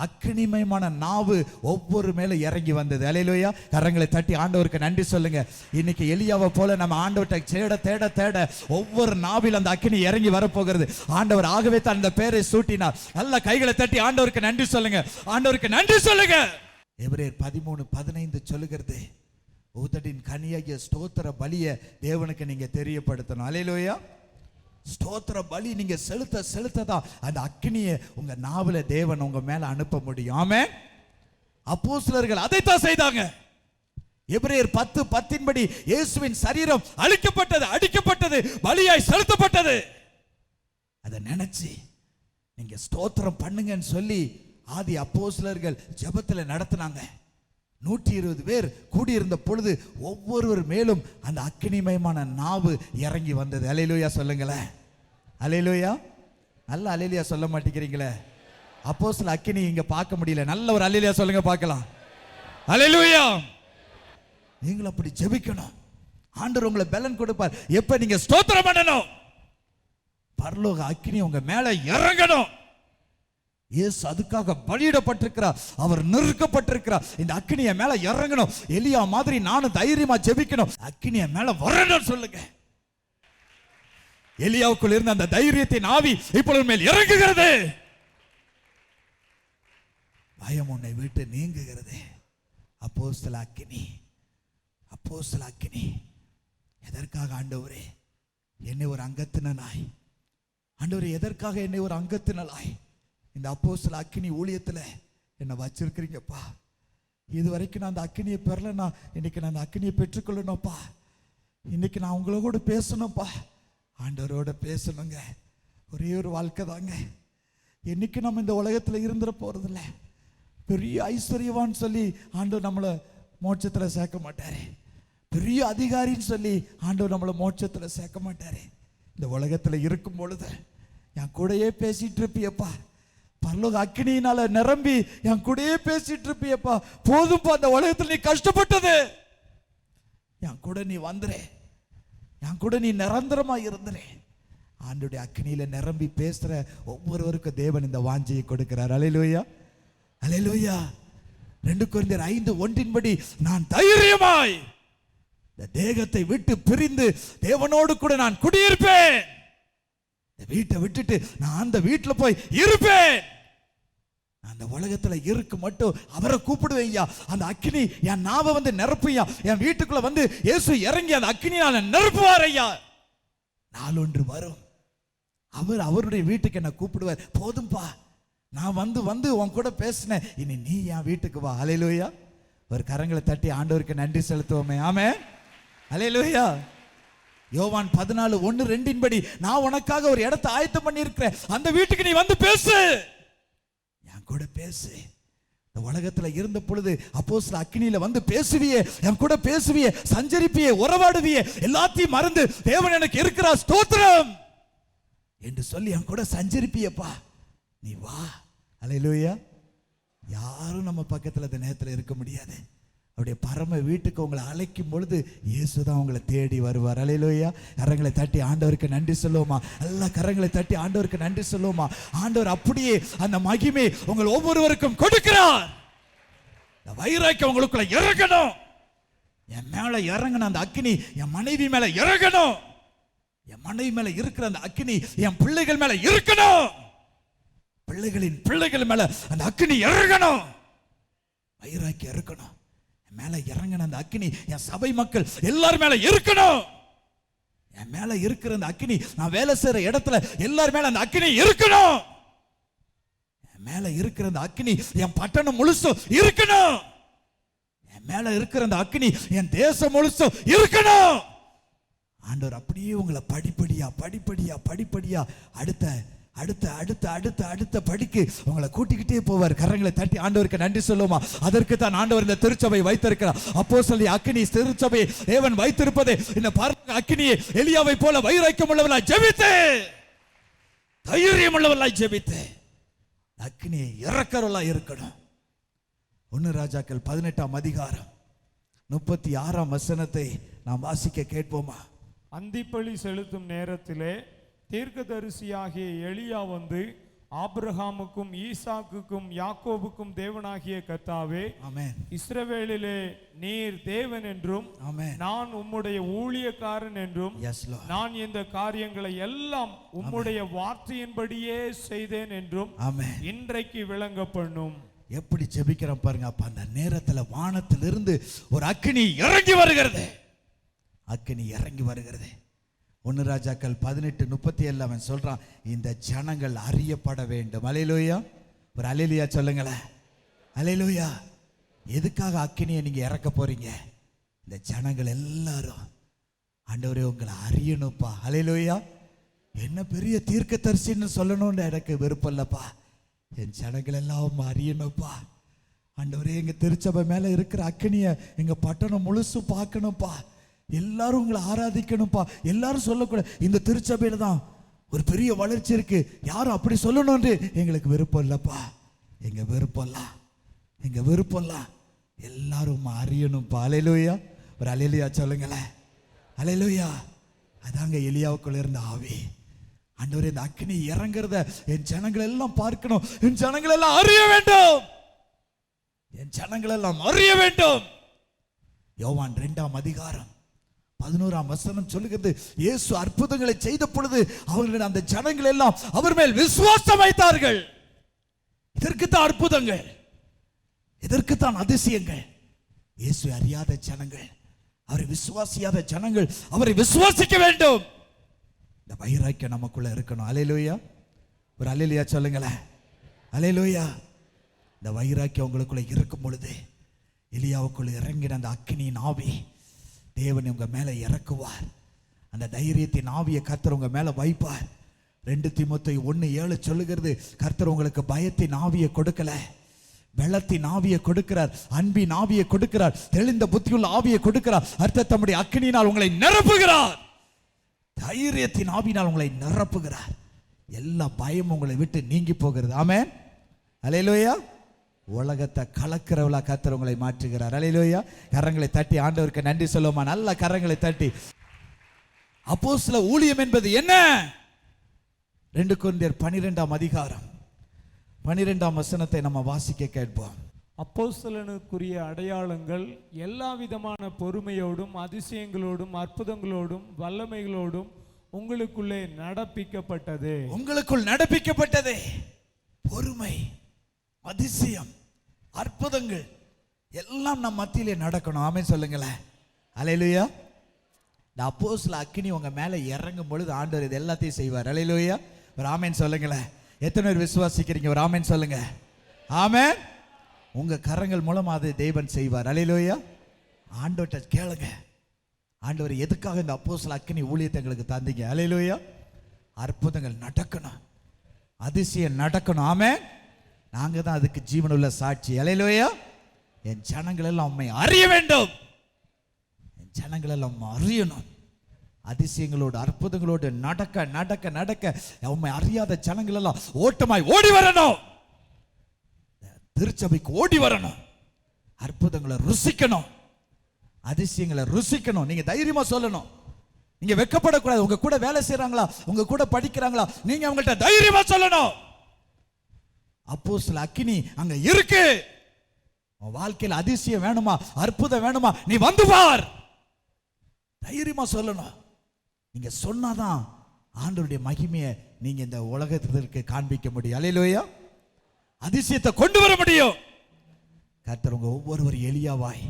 Speaker 1: அக்கினிமயமான நாவு ஒவ்வொரு மேல இறங்கி வந்தது. அல்லேலூயா. கரங்களை தட்டி ஆண்டவருக்கு நன்றி சொல்லுங்க. இன்னைக்கு எலியாவை போல நம்ம ஆண்டவர்கிட்ட தேட தேட தேட ஒவ்வொரு நாவில் அந்த அக்கினி இறங்கி வரப்போகிறது. ஆண்டவர் ஆகவே தான் அந்த பேரை சூட்டினார். நல்ல கைகளை தட்டி ஆண்டவருக்கு நன்றி சொல்லுங்க, ஆண்டவருக்கு நன்றி சொல்லுங்க. எபிரேயர் 13:15 சொல்லுகிறது, உதடின் கனியாகிய ஸ்தோத்திர பலியை தேவனுக்கு நீங்க தெரியப்படுத்தணும். அல்லேலூயா. ஸ்தோத்திர பலி நீங்க செலுத்த செலுத்ததான் அந்த அக்கினியை உங்க நாவல தேவன் உங்க மேல அனுப்ப முடியும். ஆமென். அப்போஸ்தலர்கள் அதைத்தான் செய்தாங்க. எபிரேயர் 10:10 படி இயேசுவின் சரீரம் அழிக்கப்பட்டது, அடிக்கப்பட்டது, பலியாய் செலுத்தப்பட்டது. அதை நினைச்சு நீங்க ஸ்தோத்திரம் பண்ணுங்கன்னு சொல்லி ஆதி அப்போஸ்தலர்கள் ஜெபத்துல நடத்தினாங்க. 120 பேர் கூடியிருந்த பொழுது ஒவ்வொருவர் மேலும் அந்த அக்கினிமயமான நாவு இறங்கி வந்தது. அல்லேலூயா சொல்லுங்களேன். அல்லேலூயா. நல்ல அல்லேலூயா சொல்ல மாட்டேங்கிறீங்களே. அப்போஸ்தல அக்கினி இங்க பார்க்க முடியல. நல்ல ஒரு அல்லேலூயா சொல்லுங்க பார்க்கலாம். அல்லேலூயா. நீங்களும் அப்படி ஜெபிக்கணும். ஆண்டவர் உங்களை பலன் கொடுப்பார். எப்ப நீங்க ஸ்தோத்திரம் பண்ணணும், பரலோக அக்கினி உங்க மேல இறங்கணும். இயேசு அதுக்காக பலியிடப்பட்டிருக்கிறார், அவர் நெருக்கப்பட்டிருக்கிறார். இந்த அக்கினிய மேல இறங்கணும். எலியா மாதிரி நானும் தைரியமா ஜெபிக்கணும், அக்கினிய மேல வரணும் சொல்லுங்க. எலியாவுக்குள் இருந்த அந்த தைரியத்தின் ஆவி இப்பொழுது மேல் இறங்குகிறது. பயம் உன்னை விட்டு நீங்குகிறது. அப்போஸ்தல அக்கினி, அப்போஸ்தல அக்கினி. எதற்காக ஆண்டவரே என்னை ஒரு அங்கத்தினனாய், ஆண்டவரே எதற்காக என்னை ஒரு அங்கத்தினனாய் இந்த அப்போஸ்தல அக்கினி ஊழியத்துல என்னை வச்சிருக்கிறீங்கப்பா. இது வரைக்கும் நான் அந்த அக்கினியை பெறலன்னா இன்னைக்கு நான் அந்த அக்கினியை பெற்றுக்கொள்ளணும்ப்பா. இன்னைக்கு நான் உங்களோட பேசணும்ப்பா, ஆண்டவரோட பேசணுங்க. ஒரே ஒரு வாழ்க்கை தாங்க. என்னைக்கு நம்ம இந்த உலகத்துல இருந்துட போறதில்ல. பெரிய ஐஸ்வர்யவான்னு சொல்லி ஆண்டவர் நம்மளை மோட்சத்துல சேர்க்க மாட்டாரு. பெரிய அதிகாரின்னு சொல்லி ஆண்டவர் நம்மளை மோட்சத்துல சேர்க்க மாட்டாரு. இந்த உலகத்துல இருக்கும் பொழுது என் கூடயே பேசிட்டு இருப்பியப்பா, பரலோக அக்கினியினால நிரம்பி என் கூடயே பேசிட்டு இருப்பியப்பா. போதும்பா, அந்த உலகத்தில் நீ கஷ்டப்பட்டது, என் கூட நீ வந்துரு, என் கூட நீ நிரந்தரமா இருந்துரு. ஆண்டவருடைய அக்கினியில நிரம்பி பேசுற ஒவ்வொருவருக்கும் தேவன் இந்த வாஞ்சையை கொடுக்கிறார். அல்லேலூயா. அல்லேலூயா. 2 கொரிந்தியர் 5:1 படி நான் தைரியமாய் இந்த தேகத்தை விட்டு பிரிந்து தேவனோடு கூட நான் குடியிருப்பேன். வீட்டை விட்டுட்டு நான் அந்த வீட்டுல போய் இருப்பேன். அந்த உலகத்துல இருக்கு மட்டும் அவரை கூப்பிடுவேன். அந்த அக்கினி என் நாவை வந்து நிரப்புயா. என் வீட்டுக்குள்ள வந்து இயேசு இறங்கி அந்த அக்கினியால நிரப்புவார் ஐயா. நாள் ஒன்று வரும், அவர் அவருடைய வீட்டுக்கு என்ன கூப்பிடுவார். போதும்பா, நான் வந்து வந்து உன் கூட பேசினேன், இனி நீ என் வீட்டுக்கு வா. அல்லேலூயா. ஒரு கரங்களை தட்டி ஆண்டவருக்கு நன்றி செலுத்துவோமே. ஆமென். அல்லேலூயா. யோவான் 14:1-2 படி நான் உனக்காக ஒரு இடத்தை ஆயத்தம் பண்ணி இருக்கிறேன், அந்த வீட்டுக்கு நீ வந்து பேசு, என் கூட பேசு. உலகத்துல இருந்த பொழுது அப்போஸ்தலர் அக்கினியில வந்து பேசுவியே, என் கூட பேசுவியே, சஞ்சரிப்பியே, உறவாடுவியே, எல்லாத்தையும் மறந்து தேவன் எனக்கு இருக்கிறார் ஸ்தோத்திரம் என்று சொல்லி என் கூட சஞ்சரிப்பியப்பா, நீ வா. அல்லேலூயா. யாரும் நம்ம பக்கத்துல இந்த நேரத்தில் இருக்க முடியாது. அவருடைய பரம வீட்டுக்கு உங்களை அழைக்கும் பொழுது இயேசுதான் உங்களை தேடி வருவார். அல்லேலூயா. கரங்களை தட்டி ஆண்டவருக்கு நன்றி சொல்லுவோமா? எல்லா கரங்களை தட்டி ஆண்டவருக்கு நன்றி சொல்லுவோமா? ஆண்டவர் அப்படியே அந்த மகிமை உங்கள் ஒவ்வொருவருக்கும் கொடுக்கிறார். இந்த வைராக்கியம் உங்களுக்குள்ள இறங்கணும். என் மேல இறங்கணும் அந்த அக்கினி, என் மனைவி மேல இறங்கணும். என் மனைவி மேல இருக்கிற அந்த அக்கினி என் பிள்ளைகள் மேல இருக்கணும். பிள்ளைகளின் பிள்ளைகள் மேல அந்த அக்கினி இறங்கணும். வைராக்கியம் இருக்கணும். மேல இறங்கின அந்த அக்கினி என் சபை மக்கள் எல்லாரும் மேல இருக்கணும். என் மேல இருக்கிற அந்த அக்கினி, நான் வேலை செய்யற இடத்துல எல்லாரும் மேல அந்த அக்கினி இருக்கணும். என் மேல இருக்கிற அந்த அக்கினி என் பட்டணம் முழுசும் இருக்கணும். என் மேல இருக்கிற அந்த அக்கினி என் தேசம் முழுசும் இருக்கணும். ஆண்டவர் அப்படியே உங்களை படிப்படியா படிப்படியா படிப்படியா அடுத்த அடுத்த அடுத்த அடுத்த அடுத்த படிக்கு உங்களை கூட்டிக்கிட்டே போவார். கரங்களை தட்டி ஆண்டவருக்கு நன்றி சொல்லுமா? அதற்கு தான் ஆண்டவர் இந்த திருச்சபை வைத்திருக்கிறார். அப்போஸ்தலர் அக்கினி திருச்சபை தேவன் வைத்திருப்பதே இந்த பரலோக அக்கினியை எலியாவை போல வைராக்கியம் உள்ளவர்களாய் ஜெபித்து, தைரியம் உள்ளவர்களாய் ஜெபித்து அக்கினியை இறக்கிறவர்களாய் இருக்கணும். 1 ராஜாக்கள் 18ஆம் அதிகாரம் 36ஆம் வசனத்தை நாம் வாசிக்க கேட்போமா?
Speaker 2: அந்திப்பலி செலுத்தும் நேரத்திலே தீர்க்கதரிசியாகிய எலியா வந்து, ஆபிரகாமுக்கும் ஈசாக்குக்கும் யாக்கோபுக்கும் தேவனாகிய கர்த்தாவே, இஸ்ரவேலிலே நீர் தேவன் என்றும் நான் உம்முடைய ஊழியக்காரன் என்றும் நான் இந்த காரியங்களை எல்லாம் உம்முடைய வார்த்தையின்படியே செய்தேன் என்றும் இன்றைக்கு விளங்க பண்ணும்.
Speaker 1: எப்படி ஜெபிக்கிறோம் பாருங்க. அப்ப அந்த நேரத்துல வானத்திலிருந்து ஒரு அக்கினி இறங்கி வருகிறது. அக்கினி இறங்கி வருகிறது. 1 ராஜாக்கள் 18:37 அவன் சொல்றான், இந்த ஜனங்கள் அறியப்பட வேண்டும். அல்லேலூயா. ஒரு அல்லேலூயா சொல்லுங்களேன். அல்லேலூயா. எதுக்காக அக்கினியை நீங்க இறக்க போறீங்க? இந்த ஜனங்கள் எல்லாரும் ஆண்டவரே உங்களை அறியணும்ப்பா. அல்லேலூயா. என்ன பெரிய தீர்க்கதரிசின்னு சொல்லணும்னு எனக்கு விருப்பம் இல்லப்பா. என் ஜனங்கள் எல்லாம் அறியணும்ப்பா. ஆண்டவரே எங்க திருச்சபை மேல இருக்கிற அக்கினியை எங்க பட்டணம் முழுசு பார்க்கணும்ப்பா. எல்லாரும் உங்களை ஆராதிக்கணும்ப்பா. எல்லாரும் சொல்லக்கூடாது இந்த திருச்சபையில தான் ஒரு பெரிய வளர்ச்சி இருக்கு, யாரும் அப்படி சொல்லணும்னு எங்களுக்கு விருப்பம் இல்லப்பா. எங்க விருப்பம்லாம் எல்லாரும் அறியணும்ப்பா. அல்லேலூயா. ஒரு அல்லேலூயா சொல்லுங்களேன். அல்லேலூயா. அதாங்க எலியாவுக்குள்ள இருந்த ஆவி. ஆண்டவரே இந்த அக்கினி இறங்குறத என் ஜனங்கள் எல்லாம் பார்க்கணும். என் ஜனங்கள் எல்லாம் அறிய வேண்டும். என் ஜனங்கள் எல்லாம் அறிய வேண்டும். யோவான் 2ஆம் அதிகாரம் 11ஆம் வசனம் சொல்லுகிறது, இயேசு அற்புதங்களை செய்த பொழுது அவர்கள் அந்த ஜனங்கள் எல்லாம் அவர் மேல் விசுவாசம் வைத்தார்கள். இதற்குத்தான் அற்புதங்கள், இதற்குத்தான் அதிசயங்கள். இயேசு அறியாத ஜனங்கள், அவரை விசுவாசியாத ஜனங்கள் அவரை விசுவாசிக்க வேண்டும். இந்த வைராக்கியம் நமக்குள்ள இருக்கணும். அல்லேலூயா. ஒரு அல்லேலூயா சொல்லுங்களேன். அல்லேலூயா. இந்த வைராக்கியம் உங்களுக்குள்ள இருக்கும் பொழுது எலியாவுக்குள்ள இறங்கின அந்த அக்கினியின் ஆவி தேவன் உங்க மேல இறக்குவார். அந்த தைரியத்தின் ஆவியை கர்த்தர் உங்க மேல வைப்பார். 2 தீமோத்தேயு 1:7 சொல்லுகிறது, கர்த்தர் உங்களுக்கு பயத்தின் ஆவியை கொடுக்கல, வெள்ளத்தின் ஆவியை கொடுக்கிறார், அன்பின் ஆவியை கொடுக்கிறார், தெளிந்த புத்தியுள்ள ஆவியை கொடுக்கிறார். அர்த்தம் தம்முடைய அக்கினியினால் உங்களை நிரப்புகிறார். தைரியத்தின் ஆவியினால் உங்களை நிரப்புகிறார். எல்லா பயம் உங்களை விட்டு நீங்கி போகிறது. ஆமென். அல்லேலூயா. உலகத்தை கலக்கிறவளா கர்த்தர் உங்களை மாற்றுகிறார். அல்லேலூயா. கரங்களை தட்டி ஆண்டவருக்கு நன்றி சொல்லுமா? நல்ல கரங்களை தட்டி. அப்போஸ்தல ஊழியம் என்பது என்ன? 2 கொரிந்தியர் 12ஆம் அதிகாரம் 12ஆம் வசனத்தை நம்ம வாசிக்க கேட்போம்.
Speaker 2: அப்போஸ்தலனுக்குரிய அடையாளங்கள் எல்லா விதமான பொறுமையோடும் அதிசயங்களோடும் அற்புதங்களோடும் வல்லமைகளோடும் உங்களுக்குள்ளே நடப்பிக்கப்பட்டது.
Speaker 1: உங்களுக்குள் நடப்பிக்கப்பட்டது. பொறுமை, அதிசயம், அற்புதங்கள் எல்லாம் நம் மத்தியிலே நடக்கணும். ஆமென் சொல்லுங்களேன். அல்லேலூயா. இந்த அப்போஸ்தல அக்கினி உங்க மேல இறங்கும் பொழுது ஆண்டவர் இது எல்லாத்தையும் செய்வார். அல்லேலூயா. ஒரு ஆமென் சொல்லுங்களேன். எத்தனை பேர் விசுவாசிக்கிறீங்க? ஒரு ஆமென் சொல்லுங்க. ஆமென். உங்க கரங்கள் மூலமா அதை தேவன் செய்வார். அல்லேலூயா. ஆண்டவர்கிட்ட கேளுங்க, ஆண்டவர் எதுக்காக இந்த அப்போஸ்தல அக்கினி ஊழியத்தை எங்களுக்கு தந்தீங்க? அல்லேலூயா. அற்புதங்கள் நடக்கணும், அதிசயம் நடக்கணும். ஆமென். நாங்க தான் அதுக்கு ஜீவனுள்ள சாட்சி. அல்லேலூயா. என் ஜனங்கள் எல்லாம் உம்மை அறிய வேண்டும். என் ஜனங்கள் எல்லாம் உம்மை அறியணும். அதிசயங்களோடு அற்புதங்களோடு நடக்க நடக்க நடக்க உம்மை அறியாத ஜனங்கள் எல்லாம் ஓட்டமாய் ஓடி வரணும். திருச்சபைக்கு ஓடி வரணும். அற்புதங்களை ருசிக்கணும், அதிசயங்களை ருசிக்கணும். நீங்க தைரியமா சொல்லணும். நீங்க வெட்கப்படக்கூடாது. உங்க கூட வேலை செய்யறாங்களா, உங்க கூட படிக்கிறாங்களா, நீங்க அவங்கள்ட்ட தைரியமா சொல்லணும். அப்போஸ்தல அக்கினி அங்க இருக்கு. உன் வாழ்க்கையில் அதிசயம் வேணுமா, அற்புதம் வேணுமா, நீ வந்து பார். தைரியமா சொல்லணும். நீங்க சொன்னாதான் ஆண்டவருடைய மகிமையை நீங்க இந்த உலகத்திற்கு காண்பிக்க முடியும். அல்லேலூயா. அதிசயத்தை கொண்டு வர முடியும். கர்த்தர் உங்க ஒவ்வொருவர் எலியாவாய்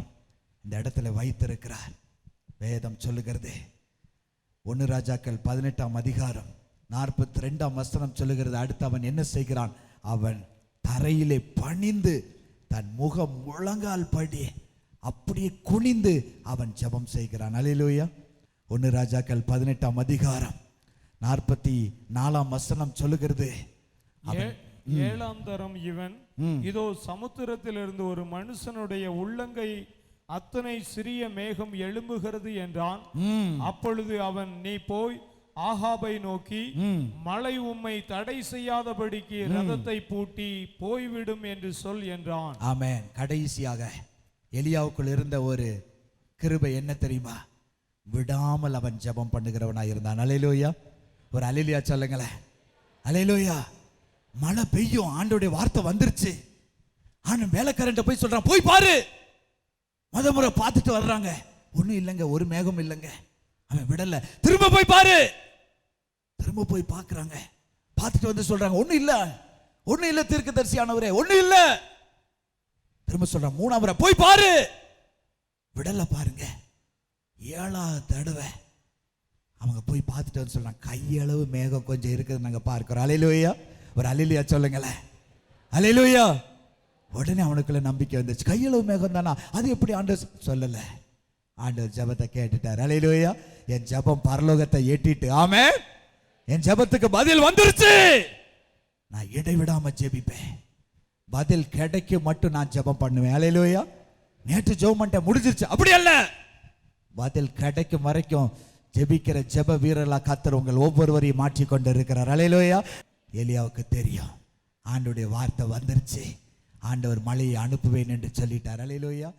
Speaker 1: இந்த இடத்துல வைத்திருக்கிறார். வேதம் சொல்லுகிறது, 1 ராஜாக்கள் 18ஆம் அதிகாரம் 42ஆம் வசனம் சொல்லுகிறது, அடுத்து அவன் என்ன செய்கிறான்? அவன் தரையிலே பணிந்து தன் முகம் முழங்கால் படி அப்படியே குனிந்து அவன் ஜெபம் செய்கிறான். அல்லேலூயா. 1 ராஜாக்கள் 18ஆம் அதிகாரம் 44ஆம் வசனம் சொல்லுகிறது,
Speaker 2: 7ஆம் தரம் இவன் இதோ சமுத்திரத்திலிருந்து ஒரு மனுஷனுடைய உள்ளங்கை அத்தனை சிறிய மேகம் எழும்புகிறது என்றான். அப்பொழுது அவன், நீ போய் ஆகாபை நோக்கி, மழை உம்மை தடை செய்யாதபடிக்கு ரதத்தை பூட்டி போய்விடும் என்று சொல் என்றான்.
Speaker 1: ஆமென். கடைசியாக எலியாவுக்குள் இருந்த ஒரு கிருபை என்ன தெரியுமா? விடாமல் அவன் ஜெபம் பண்ணுகிறவனாய் இருந்தான். அல்லேலூயா. ஒரு அல்லேலூயா சொல்லுங்களேன். அல்லேலூயா. மழை பெய்யும், ஆண்டவருடைய வார்த்தை வந்துருச்சு. ஆனா வேலைக்காரன்ட்ட போய் சொல்றான், போய் பாரு. முத முறை பார்த்துட்டு வர்றாங்க, ஒண்ணும் இல்லைங்க, ஒரு மேகம் இல்லைங்க. அவன் விடல, திரும்ப போய் பாரு. திரும்ப போய் பார்க்கறாங்க, பார்த்துட்டு வந்து சொல்றாங்க, ஒண்ணும் இல்ல தீர்க்கதரிசியானவரே, ஒண்ணும் இல்ல. திரும்ப சொல்றான், 3ஆம் முறை போய் பாரு. விடல பாருங்க. 7ஆவது தடவை அவங்க போய் பார்த்துட்டு வந்து சொல்றாங்க, கையளவு மேகம் கொஞ்சம் இருக்குது நாங்க பார்க்கிறோம். அல்லேலூயா. ஒரு அல்லேலூயா சொல்லுங்களேன். அல்லேலூயா. உடனே அவனுக்குள்ள நம்பிக்கை வந்துச்சு. கையளவு மேகம் தானா, அது எப்படி ஆண்டவர் சொல்லல. ஆண்டவர் ஜெபத்தை கேட்டுட்டார். அல்லேலூயா. என் ஜெபம் பரலோகத்தை எட்டிட்டு, ஆமென், என் ஜெபத்துக்கு பதில் வந்துருச்சு. நான் இடைவிடாம ஜெபிப்பேன். பதில் கிடைக்கும் மட்டும் நான் ஜெபம் பண்ணுவேன். அல்லேலூயா. நேற்று ஜெபம் பண்ணிட்டேன், முடிஞ்சிருச்சு, அப்படி அல்ல. பதில் கிடைக்கும் வரைக்கும் ஜெபிக்கிற ஜெப வீரர்களா கர்த்தர் உங்கள் ஒவ்வொருவரையும் மாற்றி கொண்டு இருக்கிறார். அல்லேலூயா. எலியாவுக்கு தெரியும், ஆண்டவருடைய வார்த்தை வந்துருச்சு, ஆண்டவர் மழையை அனுப்புவேன் என்று சொல்லிட்டார். அல்லேலூயா.